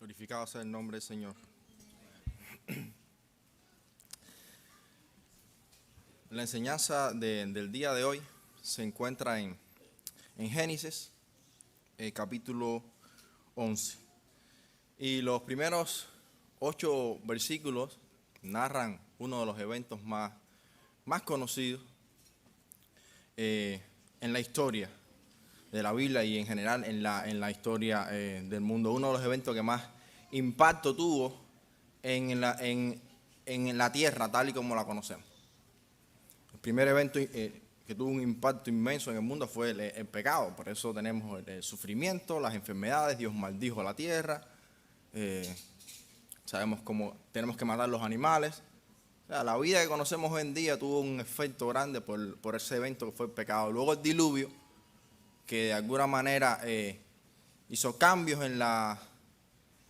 Glorificado sea el nombre del Señor. La enseñanza del día de hoy se encuentra en Génesis, capítulo 11. Y los primeros 8 versículos narran uno de los eventos más conocidos en la historia de la Biblia y en general en la historia del mundo. Uno de los eventos que más impacto tuvo en la tierra tal y como la conocemos. El primer evento que tuvo un impacto inmenso en el mundo fue el pecado. Por eso tenemos el sufrimiento, las enfermedades. Dios maldijo la tierra. Sabemos cómo tenemos que matar los animales. O sea, la vida que conocemos hoy en día tuvo un efecto grande por ese evento que fue el pecado. Luego el diluvio, que de alguna manera hizo cambios en la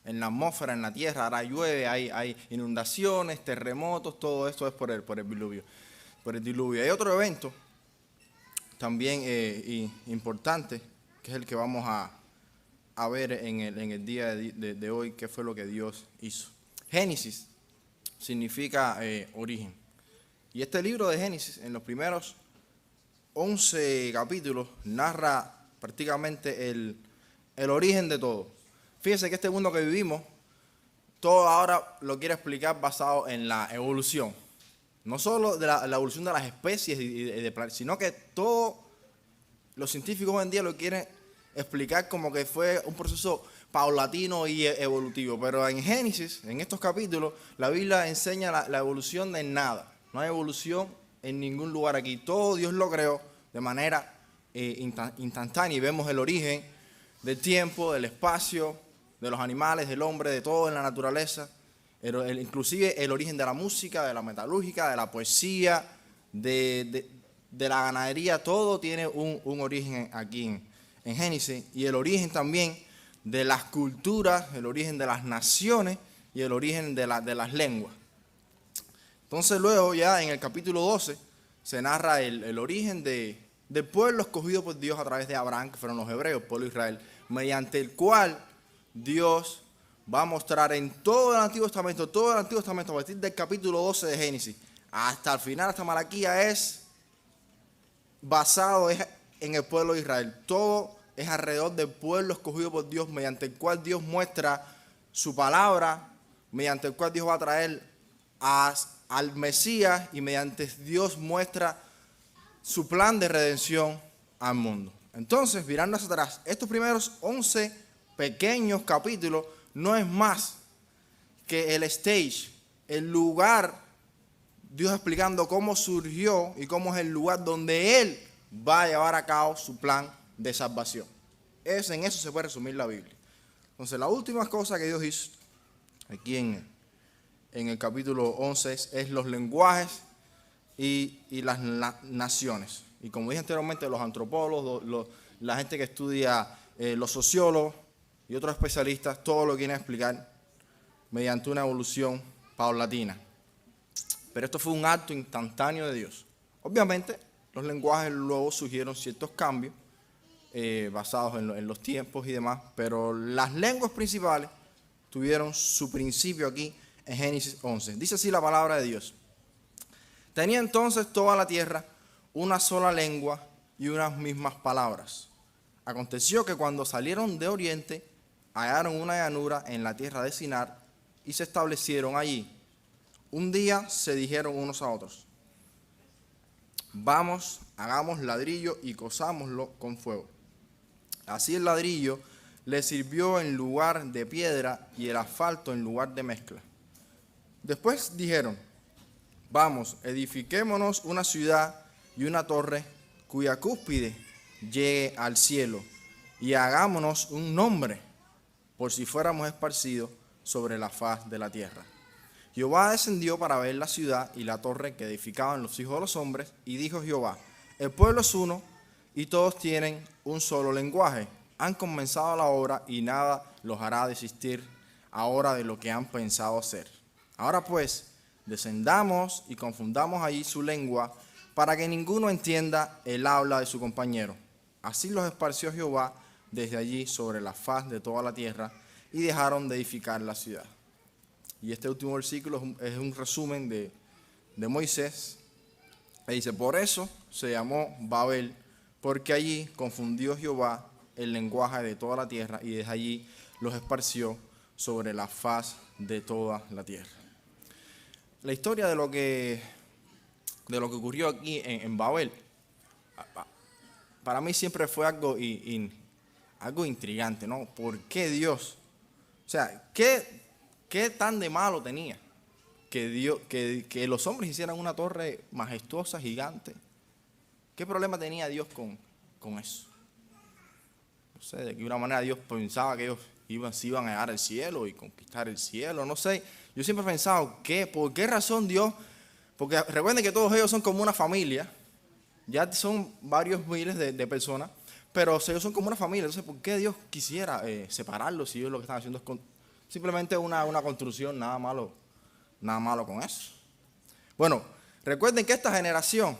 atmósfera, en la tierra. Ahora llueve, hay inundaciones, terremotos, todo esto es por el diluvio. Hay otro evento también importante, que es el que vamos a ver en el día de hoy, que fue lo que Dios hizo. Génesis significa origen. Y este libro de Génesis, en los primeros 11 capítulos, narra prácticamente el origen de todo. Fíjense que este mundo que vivimos, todo ahora lo quiere explicar basado en la evolución. No solo de la evolución de las especies y de planetas, sino que todos los científicos hoy en día lo quieren explicar como que fue un proceso paulatino y evolutivo. Pero en Génesis, en estos capítulos, la Biblia enseña la evolución de nada. No hay evolución en ningún lugar aquí. Todo Dios lo creó de manera instantánea y vemos el origen del tiempo, del espacio, de los animales, del hombre, de todo en la naturaleza. Inclusive el origen de la música, de la metalúrgica, de la poesía, de la ganadería. Todo tiene un origen aquí en Génesis. Y el origen también de las culturas, el origen de las naciones y el origen de las lenguas. Entonces luego ya en el capítulo 12 se narra el origen del pueblo escogido por Dios a través de Abraham, que fueron los hebreos, el pueblo de Israel, mediante el cual Dios va a mostrar en todo el Antiguo Testamento, a partir del capítulo 12 de Génesis hasta el final, hasta Malaquías, es basado en el pueblo de Israel. Todo es alrededor del pueblo escogido por Dios, mediante el cual Dios muestra su palabra, mediante el cual Dios va a traer al Mesías y mediante Dios muestra su plan de redención al mundo. Entonces, mirando hacia atrás, estos primeros 11 pequeños capítulos no es más que el stage, el lugar, Dios explicando cómo surgió y cómo es el lugar donde Él va a llevar a cabo su plan de salvación. En eso se puede resumir la Biblia. Entonces, la última cosa que Dios hizo aquí en el capítulo 11 es los lenguajes y las naciones. Y como dije anteriormente, los antropólogos, la gente que estudia, los sociólogos y otros especialistas, todo lo quieren explicar mediante una evolución paulatina. Pero esto fue un acto instantáneo de Dios. Obviamente, los lenguajes luego surgieron ciertos cambios basados en los tiempos y demás, pero las lenguas principales tuvieron su principio aquí en Génesis 11. Dice así la palabra de Dios. Tenía entonces toda la tierra una sola lengua y unas mismas palabras. Aconteció que cuando salieron de oriente, hallaron una llanura en la tierra de Sinar y se establecieron allí. Un día se dijeron unos a otros: vamos, hagamos ladrillo y cozámoslo con fuego. Así el ladrillo le sirvió en lugar de piedra y el asfalto en lugar de mezcla. Después dijeron: vamos, edifiquémonos una ciudad y una torre cuya cúspide llegue al cielo, y hagámonos un nombre, por si fuéramos esparcidos sobre la faz de la tierra. Jehová descendió para ver la ciudad y la torre que edificaban los hijos de los hombres, y dijo Jehová: el pueblo es uno, y todos tienen un solo lenguaje. Han comenzado la obra, y nada los hará desistir ahora de lo que han pensado hacer. Ahora pues, descendamos y confundamos allí su lengua, para que ninguno entienda el habla de su compañero. Así los esparció Jehová desde allí sobre la faz de toda la tierra, y dejaron de edificar la ciudad. Y este último versículo es un resumen de Moisés. Y dice, por eso se llamó Babel, porque allí confundió Jehová el lenguaje de toda la tierra y desde allí los esparció sobre la faz de toda la tierra. La historia de lo que ocurrió aquí en Babel, para mí siempre fue algo intrigante, ¿no? ¿Por qué Dios? O sea, ¿qué tan de malo tenía que los hombres hicieran una torre majestuosa, gigante? ¿Qué problema tenía Dios con eso? No sé, de alguna manera Dios pensaba que ellos se iban a llegar al cielo y conquistar el cielo, no sé. Yo siempre he pensado, ¿por qué razón Dios? Porque recuerden que todos ellos son como una familia, ya son varios miles de personas, pero ellos son como una familia. Entonces, ¿por qué Dios quisiera separarlos si ellos lo que están haciendo es simplemente una construcción? Nada malo con eso. Bueno, recuerden que esta generación,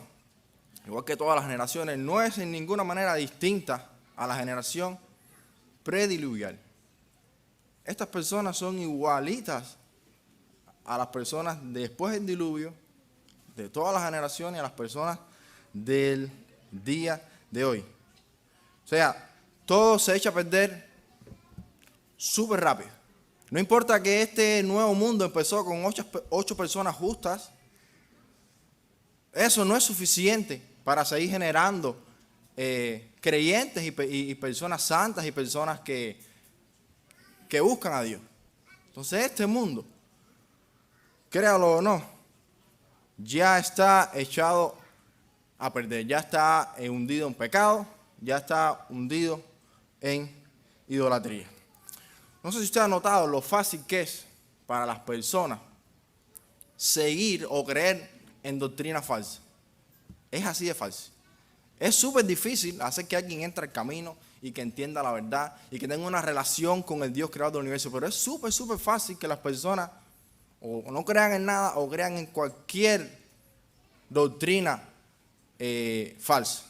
igual que todas las generaciones, no es en ninguna manera distinta a la generación prediluvial. Estas personas son igualitas a las personas después del diluvio, de todas las generaciones, a las personas del día de hoy. O sea, todo se echa a perder súper rápido. No importa que este nuevo mundo empezó con 8 personas justas, eso no es suficiente para seguir generando creyentes y personas santas y personas que buscan a Dios. Entonces este mundo, créalo o no, ya está echado a perder, ya está hundido en pecado, ya está hundido en idolatría. No sé si usted ha notado lo fácil que es para las personas seguir o creer en doctrina falsa. Es así de fácil. Es súper difícil hacer que alguien entre al camino y que entienda la verdad y que tenga una relación con el Dios creador del universo. Pero es súper fácil que las personas o no crean en nada o crean en cualquier doctrina falsa.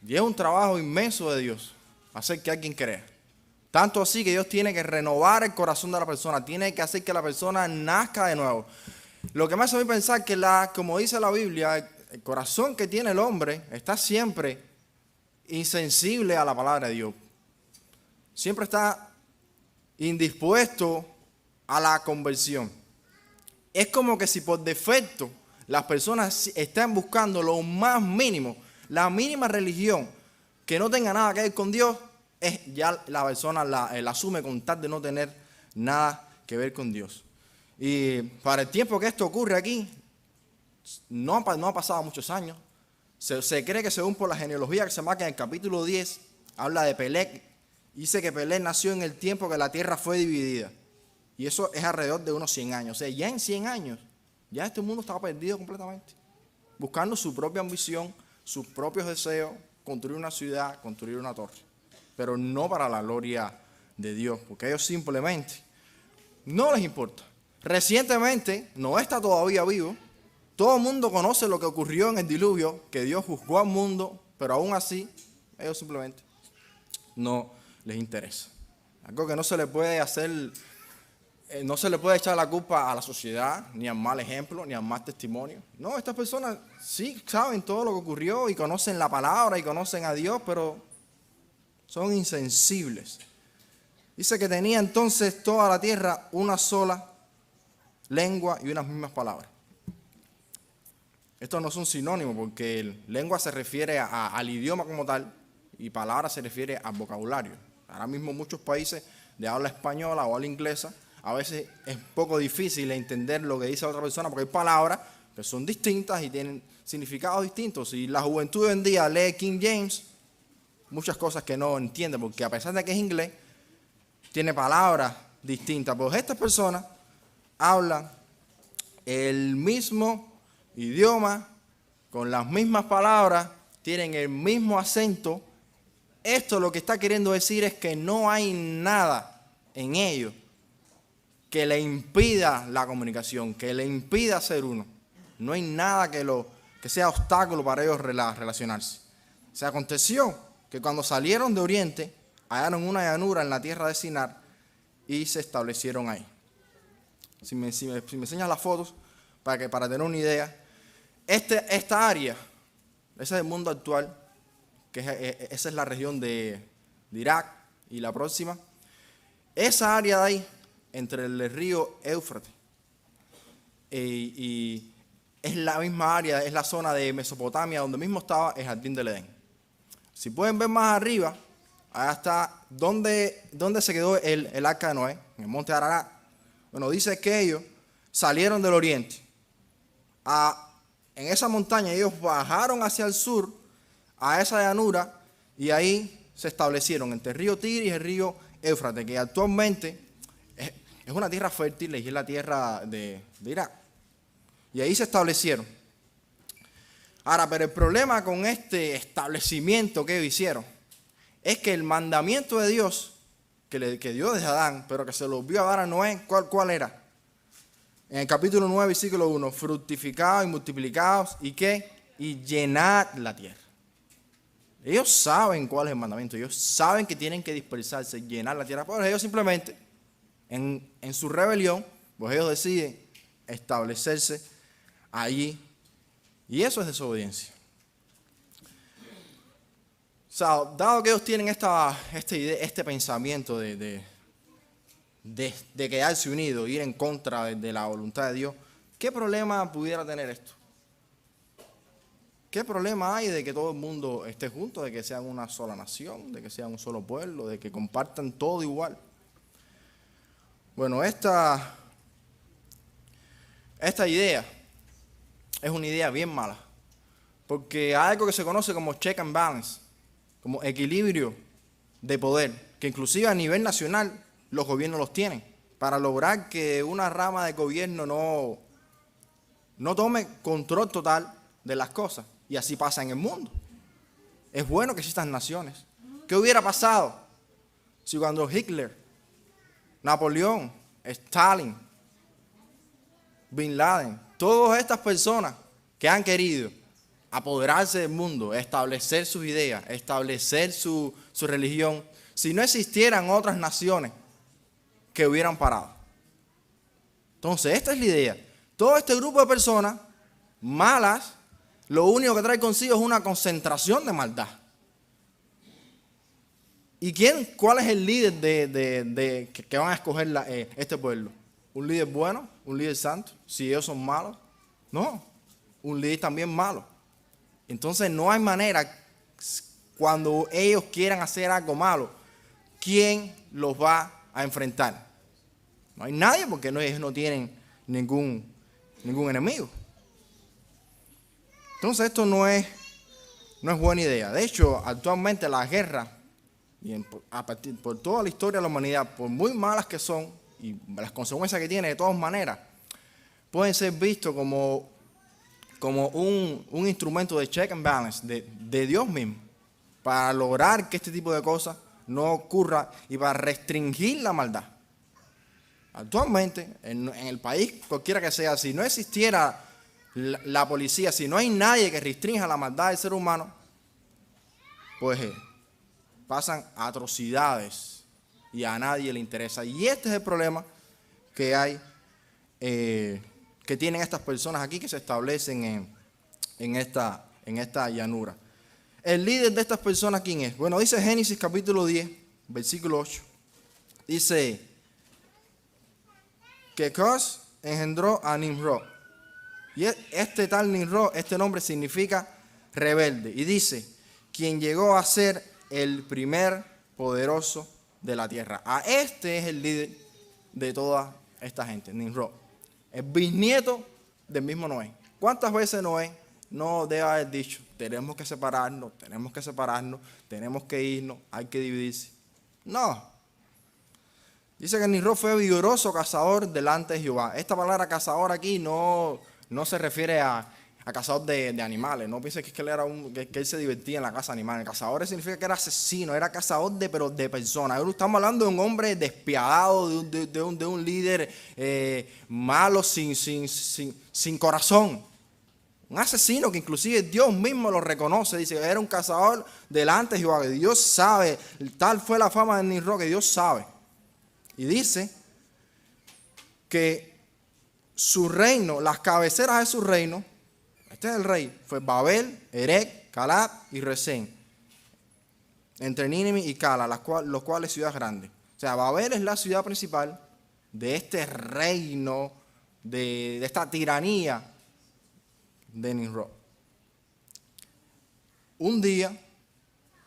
Y es un trabajo inmenso de Dios hacer que alguien crea. Tanto así que Dios tiene que renovar el corazón de la persona, tiene que hacer que la persona nazca de nuevo. Lo que me hace a mí pensar que, como dice la Biblia, el corazón que tiene el hombre está siempre insensible a la palabra de Dios. Siempre está indispuesto a la conversión. Es como que si por defecto las personas están buscando lo más mínimo, la mínima religión que no tenga nada que ver con Dios, ya la persona la asume con tal de no tener nada que ver con Dios. Y para el tiempo que esto ocurre aquí, no ha pasado muchos años. Se cree que según por la genealogía que se marca en el capítulo 10, habla de Peleg. Dice que Peleg nació en el tiempo que la tierra fue dividida. Y eso es alrededor de unos 100 años. O sea, ya en 100 años, ya este mundo estaba perdido completamente. Buscando su propia ambición, sus propios deseos, construir una ciudad, construir una torre. Pero no para la gloria de Dios, porque a ellos simplemente no les importa. Recientemente, Noé está todavía vivo. Todo el mundo conoce lo que ocurrió en el diluvio, que Dios juzgó al mundo, pero aún así, ellos simplemente no les interesa. Algo que no se le puede hacer, no se le puede echar la culpa a la sociedad, ni al mal ejemplo, ni al mal testimonio. No, estas personas sí saben todo lo que ocurrió y conocen la palabra y conocen a Dios, pero son insensibles. Dice que tenía entonces toda la tierra una sola lengua y unas mismas palabras. Estos no son sinónimos porque lengua se refiere al idioma como tal y palabra se refiere al vocabulario. Ahora mismo muchos países de habla española o habla inglesa, a veces es poco difícil entender lo que dice otra persona porque hay palabras que son distintas y tienen significados distintos. Y la juventud hoy en día lee King James, muchas cosas que no entiende porque a pesar de que es inglés, tiene palabras distintas. Pues estas personas hablan el mismo idioma, con las mismas palabras, tienen el mismo acento. Esto lo que está queriendo decir es que no hay nada en ellos que le impida la comunicación, que le impida ser uno. No hay nada que sea obstáculo para ellos relacionarse. Se aconteció que cuando salieron de Oriente, hallaron una llanura en la tierra de Sinar y se establecieron ahí. Si me enseñas las fotos, para tener una idea, esta área, ese es el mundo actual, esa es la región de Irak y la próxima. Esa área de ahí, entre el río Éufrates y es la misma área, es la zona de Mesopotamia donde mismo estaba el jardín del Edén. Si pueden ver más arriba, allá está donde se quedó el arca de Noé, en el monte Ararat. Bueno, dice que ellos salieron del oriente. En esa montaña ellos bajaron hacia el sur, a esa llanura, y ahí se establecieron entre el río Tigris y el río Éufrates, que actualmente es una tierra fértil y es la tierra de Irak. Y ahí se establecieron. Ahora, pero el problema con este establecimiento que ellos hicieron es que el mandamiento de Dios, que dio desde Adán, pero que se lo vio a dar a Noé, ¿cuál era? En el capítulo 9, versículo 1, fructificados y multiplicados, ¿y qué? Y llenad la tierra. Ellos saben cuál es el mandamiento, ellos saben que tienen que dispersarse, llenar la tierra, pero ellos simplemente, en su rebelión, pues ellos deciden establecerse allí, y eso es desobediencia. O sea, dado que ellos tienen este pensamiento de quedarse unidos, ir en contra de la voluntad de Dios, ¿qué problema pudiera tener esto? ¿Qué problema hay de que todo el mundo esté junto, de que sean una sola nación, de que sean un solo pueblo, de que compartan todo igual? Bueno, esta idea es una idea bien mala, porque hay algo que se conoce como check and balance, como equilibrio de poder, que inclusive a nivel nacional los gobiernos los tienen, para lograr que una rama de gobierno no tome control total de las cosas. Y así pasa en el mundo. Es bueno que existan naciones. ¿Qué hubiera pasado si cuando Hitler, Napoleón, Stalin, Bin Laden, todas estas personas que han querido apoderarse del mundo, establecer sus ideas, establecer su religión, si no existieran otras naciones que hubieran parado? Entonces, esta es la idea. Todo este grupo de personas malas, lo único que trae consigo es una concentración de maldad. ¿Y cuál es el líder que van a escoger este pueblo? ¿Un líder bueno? ¿Un líder santo? Si ellos son malos. No, un líder también malo. Entonces no hay manera, cuando ellos quieran hacer algo malo, ¿quién los va a enfrentar? No hay nadie, porque ellos no tienen ningún enemigo. Entonces esto no es buena idea. De hecho, actualmente la guerra, por toda la historia de la humanidad, por muy malas que son y las consecuencias que tiene de todas maneras, pueden ser vistos como un instrumento de check and balance de Dios mismo, para lograr que este tipo de cosas no ocurra y para restringir la maldad. Actualmente, en el país cualquiera que sea, si no existiera la policía, si no hay nadie que restrinja la maldad del ser humano, pues pasan atrocidades y a nadie le interesa. Y este es el problema que hay, que tienen estas personas aquí que se establecen en esta llanura. El líder de estas personas, ¿quién es? Bueno, dice Génesis capítulo 10, versículo 8. Dice que Cos engendró a Nimrod. Y este tal Nimrod, este nombre significa rebelde. Y dice, quien llegó a ser el primer poderoso de la tierra. Este es el líder de toda esta gente, Nimrod. El bisnieto del mismo Noé. ¿Cuántas veces Noé no debe haber dicho, tenemos que separarnos, tenemos que irnos, hay que dividirse? No. Dice que Nimrod fue vigoroso cazador delante de Jehová. Esta palabra cazador aquí no se refiere a cazador de animales. No pienses que él se divertía en la caza de animales. Cazador significa que era asesino, era cazador de personas. Estamos hablando de un hombre despiadado, de un líder malo, sin corazón. Un asesino que inclusive Dios mismo lo reconoce. Dice que era un cazador delante de Jehová. Que Dios sabe. Tal fue la fama de Nimrod que Dios sabe. Y dice que su reino, las cabeceras de su reino, este es el rey, fue Babel, Erech, Calad y Resén. Entre Nínive y Cala, los cuales ciudades grandes. O sea, Babel es la ciudad principal de este reino, de esta tiranía de Nimrod. Un día,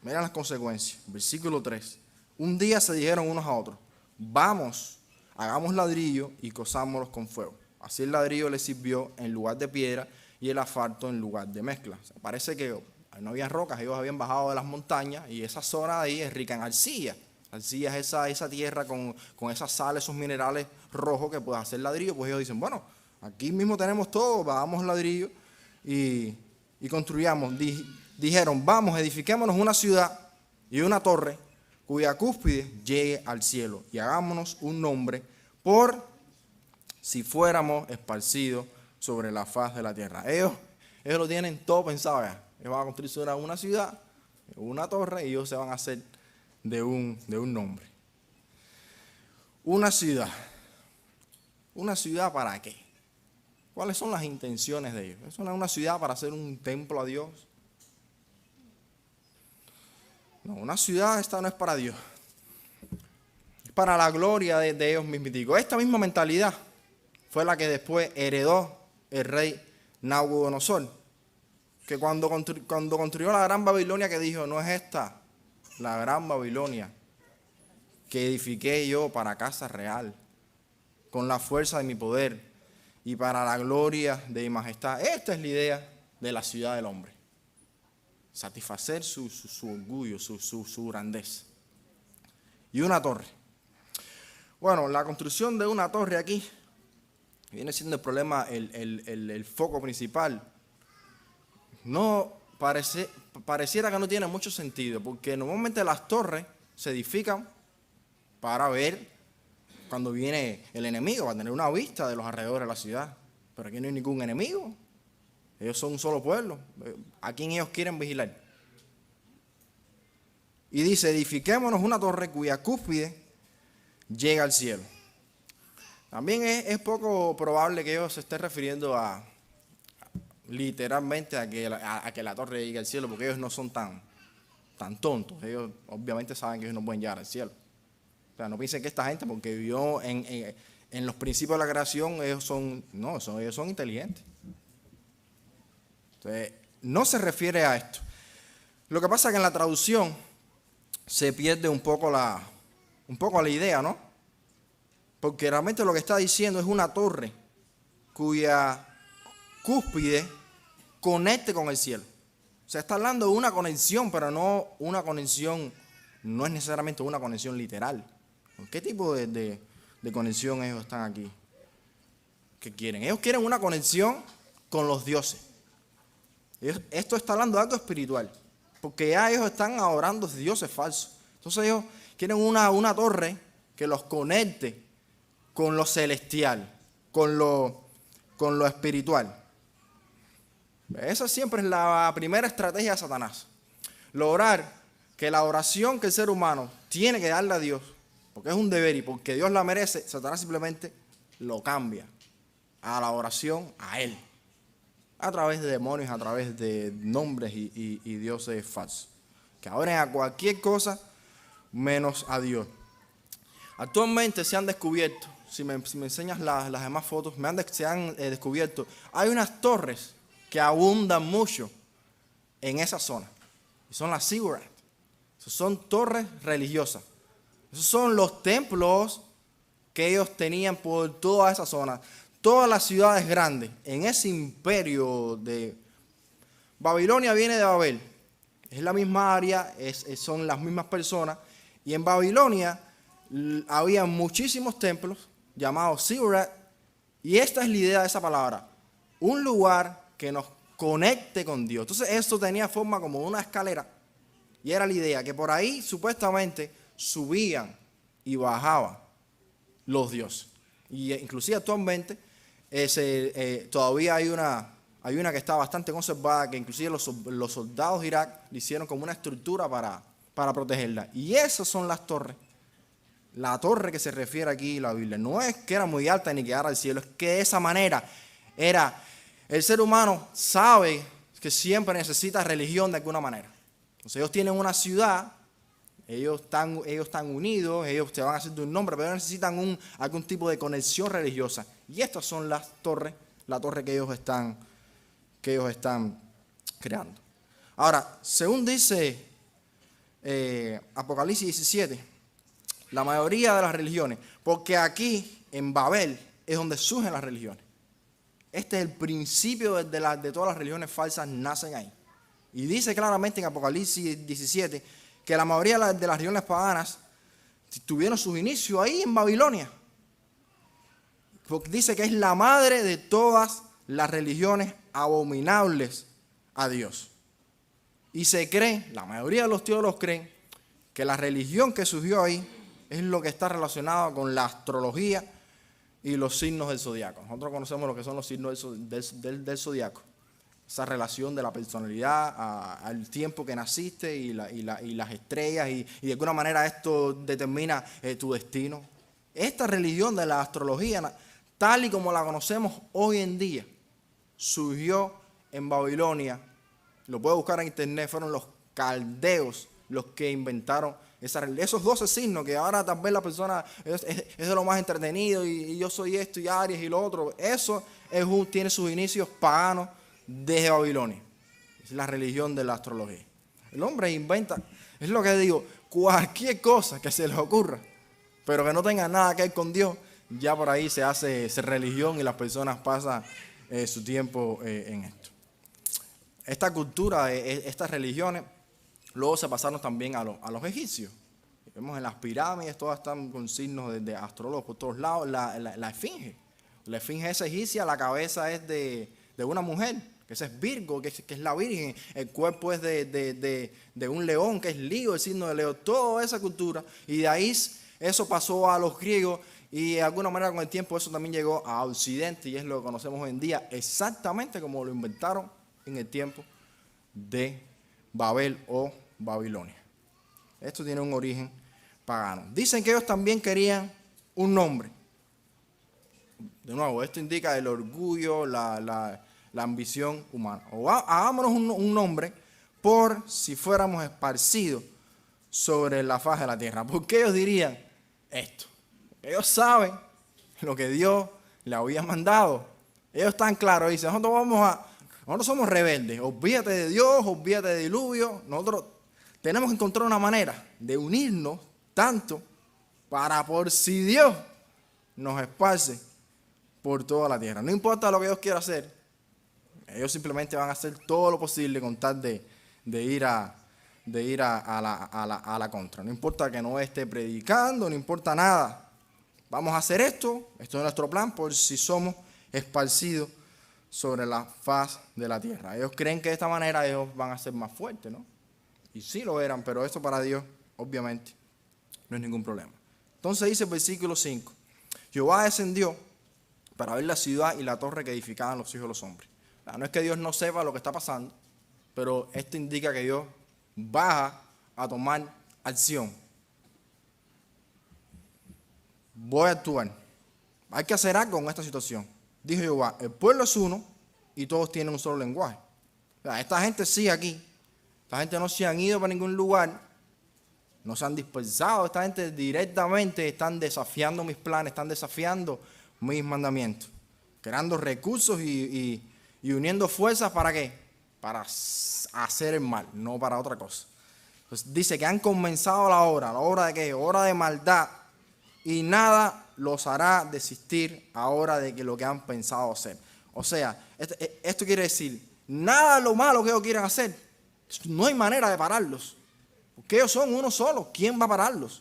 miren las consecuencias, versículo 3. Un día se dijeron unos a otros, vamos, hagamos ladrillo y cozámoslos con fuego. Así el ladrillo les sirvió en lugar de piedra y el asfalto en lugar de mezcla. O sea, parece que no había rocas, ellos habían bajado de las montañas y esa zona de ahí es rica en arcilla. Arcilla es esa tierra con esa sal, esos minerales rojos que puedes hacer ladrillo. Pues ellos dicen, bueno, aquí mismo tenemos todo, hagamos ladrillo y construyamos. Dijeron, vamos, edifiquémonos una ciudad y una torre cuya cúspide llegue al cielo y hagámonos un nombre por si fuéramos esparcidos sobre la faz de la tierra. Ellos lo tienen todo pensado ya. Ellos van a construir una ciudad, una torre y ellos se van a hacer de un nombre. Una ciudad. ¿Una ciudad para qué? ¿Cuáles son las intenciones de ellos? ¿Es una ciudad para hacer un templo a Dios? No, una ciudad esta no es para Dios. Es para la gloria de ellos mismos. Esta misma mentalidad fue la que después heredó el rey Nabucodonosor. Que cuando construyó la gran Babilonia, que dijo, no es esta la gran Babilonia que edifiqué yo para casa real, con la fuerza de mi poder y para la gloria de mi majestad. Esta es la idea de la ciudad del hombre. Satisfacer su orgullo, su grandeza. Y una torre. Bueno, la construcción de una torre aquí viene siendo el problema, el foco principal. No pareciera que no tiene mucho sentido, porque normalmente las torres se edifican para ver cuando viene el enemigo, para tener una vista de los alrededores de la ciudad. Pero aquí no hay ningún enemigo. Ellos son un solo pueblo. ¿A quién ellos quieren vigilar? Y dice, edifiquémonos una torre cuya cúspide llega al cielo. También es poco probable que ellos se estén refiriendo literalmente a que la torre llegue al cielo, porque ellos no son tan tontos. Ellos obviamente saben que ellos no pueden llegar al cielo. O sea, no piensen que esta gente, porque vivió en los principios de la creación, ellos son inteligentes. Entonces, no se refiere a esto. Lo que pasa es que en la traducción se pierde un poco la idea, ¿no? Porque realmente lo que está diciendo es una torre cuya cúspide conecte con el cielo. O sea, está hablando de una conexión, pero no es necesariamente una conexión literal. ¿Qué tipo de conexión ellos están aquí? ¿Qué quieren? Ellos quieren una conexión con los dioses. Esto está hablando de algo espiritual, porque ya ellos están adorando dioses falsos. Entonces ellos quieren una torre que los conecte con lo celestial, con lo espiritual. Esa siempre es la primera estrategia de Satanás. Lograr que la oración que el ser humano tiene que darle a Dios, porque es un deber y porque Dios la merece, Satanás simplemente lo cambia a la oración a Él. A través de demonios, a través de nombres y dioses falsos. Que adoren a cualquier cosa menos a Dios. Actualmente se han descubierto, si me enseñas las demás fotos, se han descubierto, hay unas torres que abundan mucho en esa zona. Y son las ziggurats. Son torres religiosas. Esos son los templos que ellos tenían por toda esa zona. Todas las ciudades grandes, en ese imperio de Babilonia viene de Babel. Es la misma área, son las mismas personas. Y en Babilonia había muchísimos templos llamados ziggurat. Y esta es la idea de esa palabra. Un lugar que nos conecte con Dios. Entonces esto tenía forma como una escalera. Y era la idea que por ahí supuestamente subían y bajaban los dioses. Y inclusive actualmente todavía hay hay una que está bastante conservada, que inclusive los soldados de Irak le hicieron como una estructura para protegerla. Y esas son las torres. La torre que se refiere aquí la Biblia. No es que era muy alta ni que era al cielo, es que de esa manera era. El ser humano sabe que siempre necesita religión de alguna manera. Entonces ellos tienen una ciudad, ellos están unidos, ellos te van a hacer de un nombre, pero ellos necesitan algún tipo de conexión religiosa. Y estas son las torres, la torre que ellos están creando. Ahora, según dice Apocalipsis 17, la mayoría de las religiones, porque aquí en Babel es donde surgen las religiones. Este es el principio de todas las religiones falsas, nacen ahí. Y dice claramente en Apocalipsis 17 que la mayoría de las religiones paganas tuvieron sus inicios ahí en Babilonia. Porque dice que es la madre de todas las religiones abominables a Dios. Y se cree, la mayoría de los teólogos creen, que la religión que surgió ahí es lo que está relacionado con la astrología y los signos del zodiaco. Nosotros conocemos lo que son los signos del zodiaco. Esa relación de la personalidad al tiempo que naciste y las estrellas, y de alguna manera esto determina tu destino. Esta religión de la astrología, tal y como la conocemos hoy en día, surgió en Babilonia. Lo puedes buscar en internet, fueron los caldeos los que inventaron esos 12 signos que ahora tal vez la persona es de lo más entretenido y yo soy esto y Aries y lo otro. Eso tiene sus inicios paganos desde Babilonia. Es la religión de la astrología. El hombre inventa, es lo que digo, cualquier cosa que se les ocurra, pero que no tenga nada que ver con Dios, ya por ahí se hace religión y las personas pasan su tiempo en esto. Esta cultura, estas religiones, luego se pasaron también a los egipcios. Vemos en las pirámides, todas están con signos de astrólogos por todos lados. La esfinge. La esfinge es egipcia, la cabeza es de una mujer, que esa es Virgo, que es la Virgen. El cuerpo es de un león, que es Lío, el signo de Leo. Toda esa cultura. Y de ahí eso pasó a los griegos y de alguna manera con el tiempo eso también llegó a Occidente y es lo que conocemos hoy en día exactamente como lo inventaron en el tiempo de Babel o Babilonia. Esto tiene un origen pagano. Dicen que ellos también querían un nombre. De nuevo, esto indica el orgullo, la ambición humana. O hagámonos un nombre por si fuéramos esparcidos sobre la faz de la tierra. ¿Por qué ellos dirían esto? Ellos saben lo que Dios le había mandado. Ellos están claros, dicen, nosotros somos rebeldes, olvídate de Dios, olvídate de diluvio. Nosotros tenemos que encontrar una manera de unirnos tanto para por si Dios nos esparce por toda la tierra. No importa lo que Dios quiera hacer, ellos simplemente van a hacer todo lo posible con tal de ir a la contra. No importa que no esté predicando, no importa nada. Vamos a hacer esto es nuestro plan por si somos esparcidos sobre la faz de la tierra. Ellos creen que de esta manera ellos van a ser más fuertes, ¿no? Y sí lo eran, pero esto para Dios, obviamente, no es ningún problema. Entonces dice el versículo 5, Jehová descendió para ver la ciudad y la torre que edificaban los hijos de los hombres. No es que Dios no sepa lo que está pasando, pero esto indica que Dios baja a tomar acción. Voy a actuar. Hay que hacer algo con esta situación. Dijo Jehová, el pueblo es uno y todos tienen un solo lenguaje. O sea, esta gente sigue aquí. Esta gente no se han ido para ningún lugar. No se han dispersado. Esta gente directamente están desafiando mis planes, están desafiando mis mandamientos. Creando recursos y uniendo fuerzas ¿para qué? Para hacer el mal, no para otra cosa. Entonces dice que han comenzado la obra de qué? Obra de maldad. Y nada los hará desistir ahora de que lo que han pensado hacer. O sea, esto quiere decir, nada de lo malo que ellos quieran hacer, no hay manera de pararlos. Porque ellos son uno solo, ¿quién va a pararlos?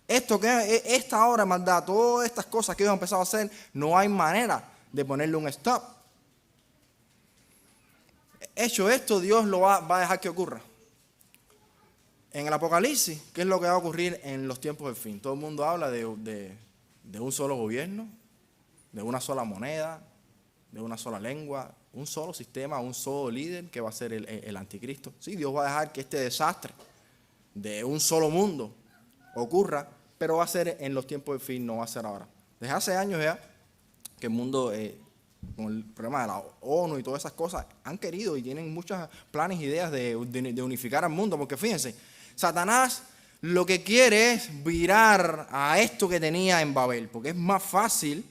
Esta obra de maldad, todas estas cosas que ellos han empezado a hacer, no hay manera de ponerle un stop. Hecho esto, Dios lo va a dejar que ocurra. En el Apocalipsis, ¿qué es lo que va a ocurrir en los tiempos del fin? Todo el mundo habla de un solo gobierno, de una sola moneda, de una sola lengua, un solo sistema, un solo líder que va a ser el anticristo. Sí, Dios va a dejar que este desastre de un solo mundo ocurra, pero va a ser en los tiempos del fin, no va a ser ahora. Desde hace años ya que el mundo, con el problema de la ONU y todas esas cosas, han querido y tienen muchos planes e ideas de unificar al mundo, porque fíjense, Satanás lo que quiere es virar a esto que tenía en Babel, porque es más fácil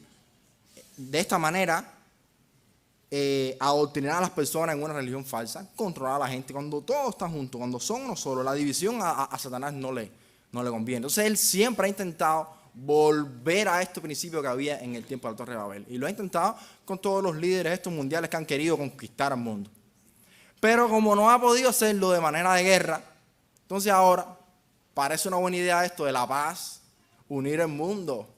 de esta manera adoctrinar a las personas en una religión falsa, controlar a la gente. Cuando todos están juntos, cuando son uno solo, la división a Satanás no le conviene. Entonces él siempre ha intentado volver a este principio que había en el tiempo de la Torre de Babel, y lo ha intentado con todos los líderes estos mundiales que han querido conquistar al mundo. Pero como no ha podido hacerlo de manera de guerra, entonces ahora parece una buena idea esto de la paz, unir el mundo.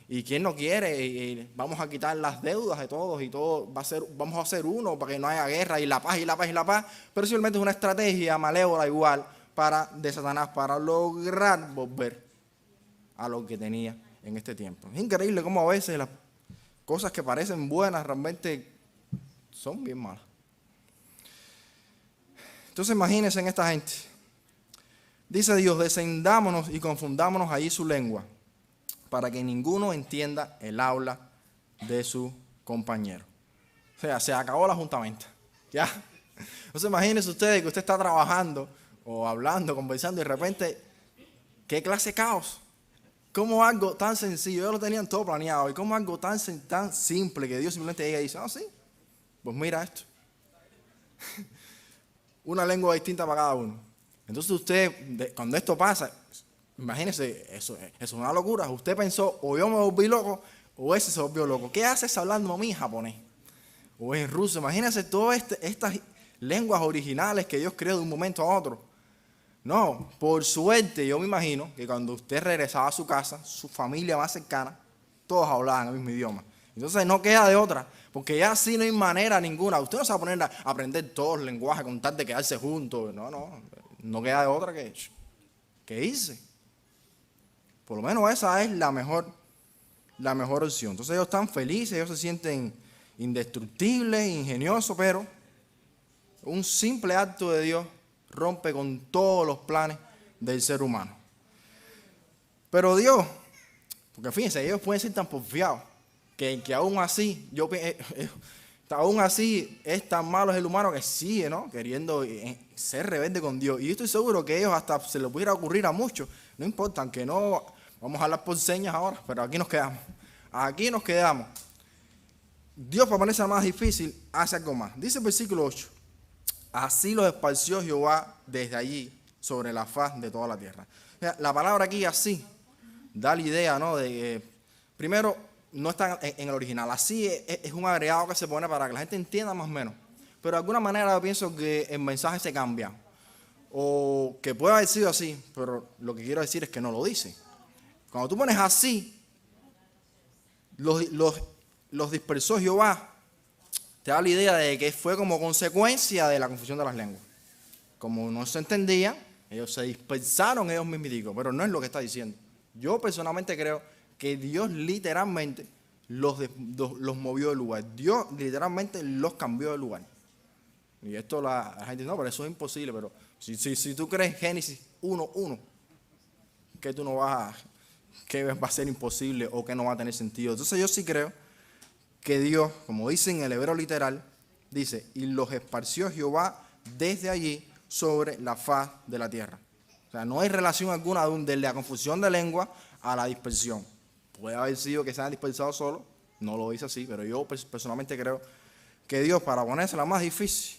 ¿Y quién no quiere? Y vamos a quitar las deudas de todos y todo vamos a hacer uno para que no haya guerra y la paz y la paz y la paz. Pero simplemente es una estrategia malévola igual de Satanás para lograr volver a lo que tenía en este tiempo. Es increíble cómo a veces las cosas que parecen buenas realmente son bien malas. Entonces imagínense en esta gente. Dice Dios, descendámonos y confundámonos allí su lengua, para que ninguno entienda el habla de su compañero. O sea, se acabó la juntamiento. ¿Ya? Entonces imagínense ustedes que usted está trabajando o hablando, conversando y de repente, ¿qué clase de caos? ¿Cómo algo tan sencillo? Ellos lo tenían todo planeado. ¿Y cómo algo tan simple que Dios simplemente llega y dice, sí, pues mira esto. Una lengua distinta para cada uno. Entonces usted, cuando esto pasa, imagínese, eso es una locura. Usted pensó, o yo me volví loco, o ese se volvió loco. ¿Qué haces hablando a mí en japonés? O en ruso. Imagínese todas estas lenguas originales que Dios creó de un momento a otro. No, por suerte, yo me imagino que cuando usted regresaba a su casa, su familia más cercana, todos hablaban el mismo idioma. Entonces no queda de otra, porque ya así no hay manera ninguna. Usted no se va a poner a aprender todos los lenguajes con tal de quedarse juntos. No queda de otra que irse. Por lo menos esa es la mejor opción. Entonces ellos están felices, ellos se sienten indestructibles, ingeniosos, pero un simple acto de Dios rompe con todos los planes del ser humano. Pero Dios, porque fíjense, ellos pueden ser tan porfiados que aún así, aún así es tan malo el humano que sigue, ¿no?, queriendo ser rebelde con Dios. Y yo estoy seguro que ellos hasta se les pudiera ocurrir a muchos, no importa, aunque no vamos a hablar por señas ahora, pero aquí nos quedamos. Aquí nos quedamos. Dios, para ponerse más difícil, hace algo más. Dice el versículo 8. Así los esparció Jehová desde allí sobre la faz de toda la tierra. O sea, la palabra aquí, así, da la idea, ¿no?, de primero, no está en el original. Así es un agregado que se pone para que la gente entienda más o menos. Pero de alguna manera yo pienso que el mensaje se cambia. O que puede haber sido así, pero lo que quiero decir es que no lo dice. Cuando tú pones así, los dispersó Jehová, te da la idea de que fue como consecuencia de la confusión de las lenguas. Como no se entendía, ellos se dispersaron ellos mismos, pero no es lo que está diciendo. Yo personalmente creo que Dios literalmente los movió del lugar. Dios literalmente los cambió de lugar. Y esto la gente dice, no, pero eso es imposible. Pero si tú crees Génesis 1:1, que tú no que va a ser imposible o que no va a tener sentido. Entonces yo sí creo que Dios, como dice en el hebreo literal, dice, y los esparció Jehová desde allí sobre la faz de la tierra. O sea, no hay relación alguna de la confusión de lengua a la dispersión. Puede haber sido que se hayan dispersado solo, no lo dice así, pero yo personalmente creo que Dios, para ponérsela más difícil,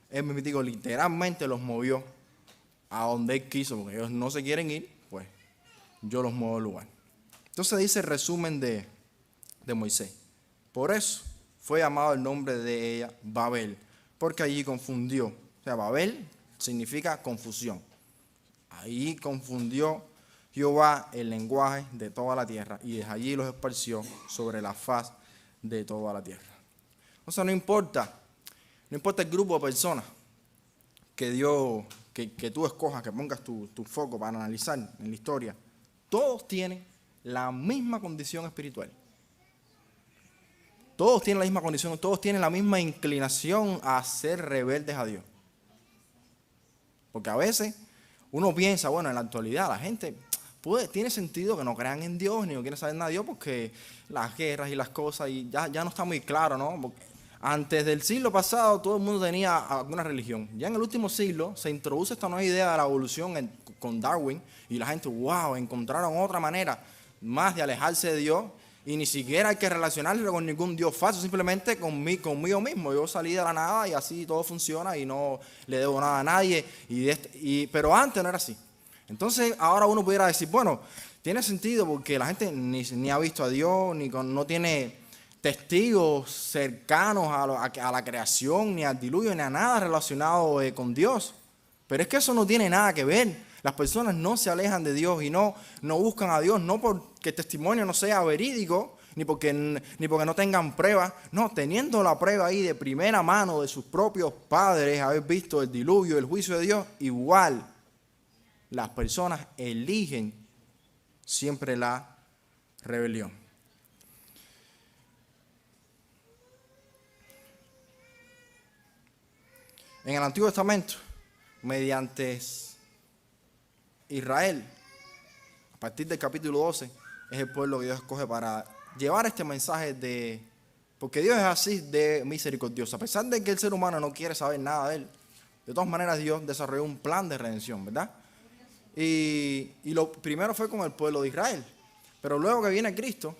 Él mismo literalmente los movió a donde Él quiso, porque ellos no se quieren ir, pues yo los muevo del lugar. Entonces dice el resumen de Moisés. Por eso fue llamado el nombre de ella Babel, porque allí confundió. O sea, Babel significa confusión. Ahí confundió Jehová el lenguaje de toda la tierra y desde allí los esparció sobre la faz de toda la tierra. O sea, no importa el grupo de personas que Dios, que tú escojas, que pongas tu foco para analizar en la historia, todos tienen la misma condición espiritual. todos tienen la misma condición, todos tienen la misma inclinación a ser rebeldes a Dios. Porque a veces uno piensa, bueno, en la actualidad la gente tiene sentido que no crean en Dios ni no quieren saber nada de Dios porque las guerras y las cosas y ya no está muy claro, ¿no? Porque antes del siglo pasado todo el mundo tenía alguna religión. Ya en el último siglo se introduce esta nueva idea de la evolución con Darwin y la gente, wow, encontraron otra manera más de alejarse de Dios y ni siquiera hay que relacionarse con ningún Dios falso, simplemente conmigo mismo. Yo salí de la nada y así todo funciona y no le debo nada a nadie. Pero antes no era así. Entonces ahora uno pudiera decir, bueno, tiene sentido porque la gente ni ha visto a Dios, no tiene testigos cercanos a la creación, ni al diluvio, ni a nada relacionado con Dios. Pero es que eso no tiene nada que ver. Las personas no se alejan de Dios y no buscan a Dios, no porque el testimonio no sea verídico, ni porque no tengan pruebas. No, teniendo la prueba ahí de primera mano de sus propios padres, haber visto el diluvio, el juicio de Dios, igual las personas eligen siempre la rebelión. En el Antiguo Testamento, mediante Israel, a partir del capítulo 12, es el pueblo que Dios escoge para llevar este mensaje porque Dios es así de misericordioso. A pesar de que el ser humano no quiere saber nada de él, de todas maneras Dios desarrolló un plan de redención, ¿verdad? Y lo primero fue con el pueblo de Israel. Pero luego que viene Cristo,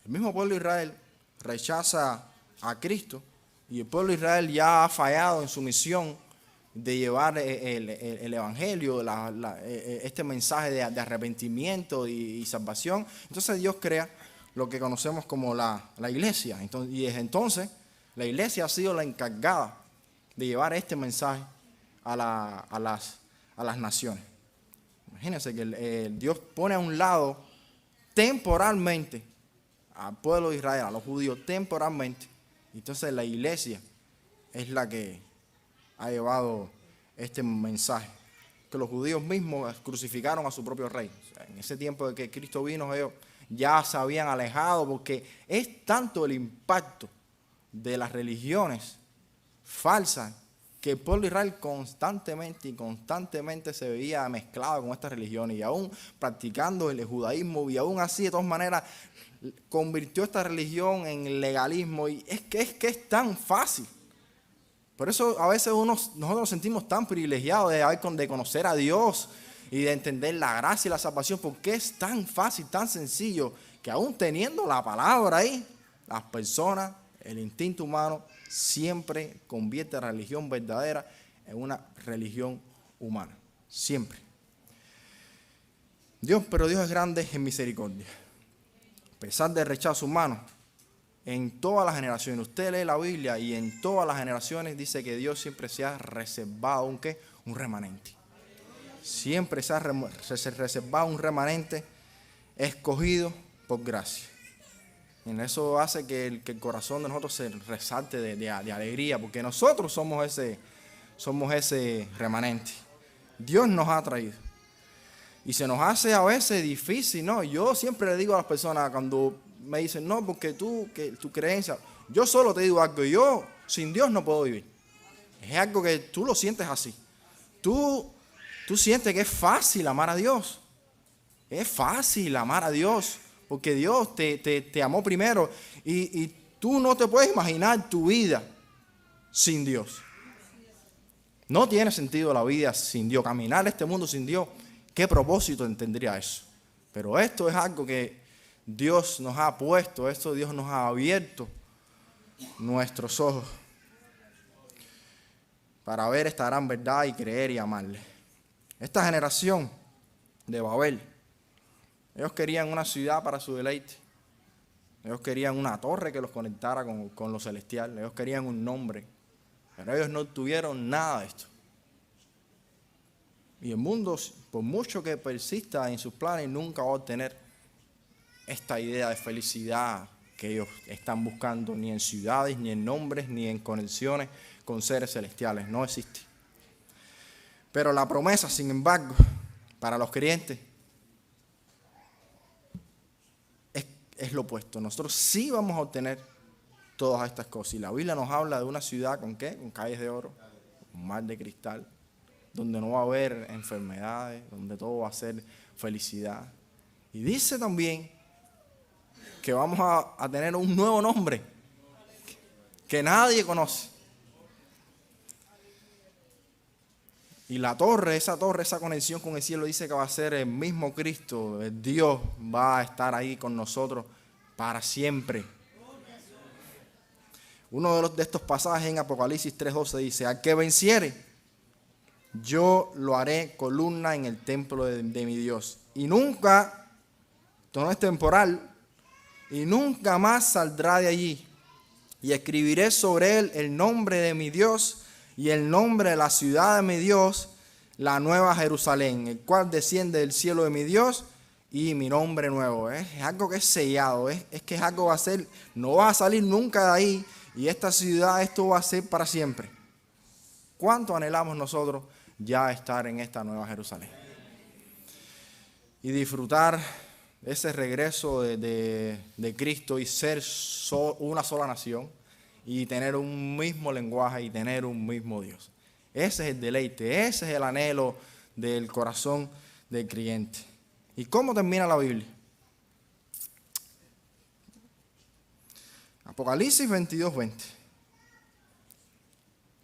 el mismo pueblo de Israel rechaza a Cristo y el pueblo de Israel ya ha fallado en su misión de llevar el evangelio, este mensaje de arrepentimiento y salvación. Entonces Dios crea lo que conocemos como la iglesia. Y desde entonces la iglesia ha sido la encargada de llevar este mensaje a las naciones. Imagínense que Dios pone a un lado temporalmente al pueblo de Israel, a los judíos temporalmente. Entonces la iglesia es la que ha llevado este mensaje, que los judíos mismos crucificaron a su propio rey. O sea, en ese tiempo de que Cristo vino, ellos ya se habían alejado, porque es tanto el impacto de las religiones falsas que el pueblo de Israel constantemente se veía mezclado con estas religiones y aún practicando el judaísmo, y aún así de todas maneras convirtió esta religión en legalismo. Y es que es tan fácil. Por eso a veces nosotros nos sentimos tan privilegiados de conocer a Dios y de entender la gracia y la salvación, porque es tan fácil, tan sencillo, que aún teniendo la palabra ahí, las personas, el instinto humano, siempre convierte la religión verdadera en una religión humana. Siempre. Pero Dios es grande en misericordia. A pesar del rechazo humano, en todas las generaciones, usted lee la Biblia y en todas las generaciones dice que Dios siempre se ha reservado un remanente. Siempre se ha reservado un remanente escogido por gracia. Y eso hace que el corazón de nosotros se resalte de alegría, porque nosotros somos ese remanente. Dios nos ha traído. Y se nos hace a veces difícil, ¿no? Yo siempre le digo a las personas cuando me dicen, no, porque que tu creencia, yo solo te digo algo, yo sin Dios no puedo vivir. Es algo que tú lo sientes así. Tú sientes que es fácil amar a Dios. Es fácil amar a Dios, porque Dios te amó primero y tú no te puedes imaginar tu vida sin Dios. No tiene sentido la vida sin Dios. Caminar este mundo sin Dios, ¿qué propósito tendría eso? Pero esto es algo que Dios nos ha puesto, Dios nos ha abierto nuestros ojos para ver esta gran verdad y creer y amarle. Esta generación de Babel, ellos querían una ciudad para su deleite. Ellos querían una torre que los conectara con lo celestial. Ellos querían un nombre. Pero ellos no tuvieron nada de esto. Y el mundo, por mucho que persista en sus planes, nunca va a obtener esta idea de felicidad que ellos están buscando, ni en ciudades, ni en nombres, ni en conexiones con seres celestiales. No existe. Pero la promesa, sin embargo, para los creyentes es lo opuesto. Nosotros sí vamos a obtener todas estas cosas. Y la Biblia nos habla de una ciudad con ¿qué? Con calles de oro, un mar de cristal, donde no va a haber enfermedades, donde todo va a ser felicidad. Y dice también que vamos a tener un nuevo nombre que nadie conoce. Y la torre, esa conexión con el cielo dice que va a ser el mismo Cristo, el Dios va a estar ahí con nosotros para siempre. Uno de estos pasajes en Apocalipsis 3:12 dice: al que venciere, yo lo haré columna en el templo de mi Dios. Y nunca, esto no es temporal, y nunca más saldrá de allí. Y escribiré sobre él el nombre de mi Dios y el nombre de la ciudad de mi Dios, la nueva Jerusalén, el cual desciende del cielo de mi Dios, y mi nombre nuevo. Es algo que es sellado, es que es algo que va a ser, no va a salir nunca de ahí, y esta ciudad, esto va a ser para siempre. ¿Cuánto anhelamos nosotros ya estar en esta nueva Jerusalén? Y disfrutar ese regreso de Cristo y ser una sola nación y tener un mismo lenguaje y tener un mismo Dios. Ese es el deleite, ese es el anhelo del corazón del creyente. ¿Y cómo termina la Biblia? Apocalipsis 22:20.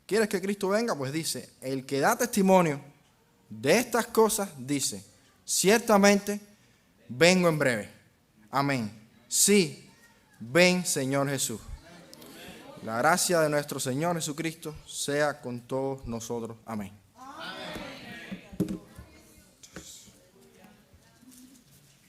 ¿Quieres que Cristo venga? Pues dice: el que da testimonio de estas cosas dice: ciertamente vengo en breve. Amén. Sí, ven, Señor Jesús. La gracia de nuestro Señor Jesucristo sea con todos nosotros. Amén.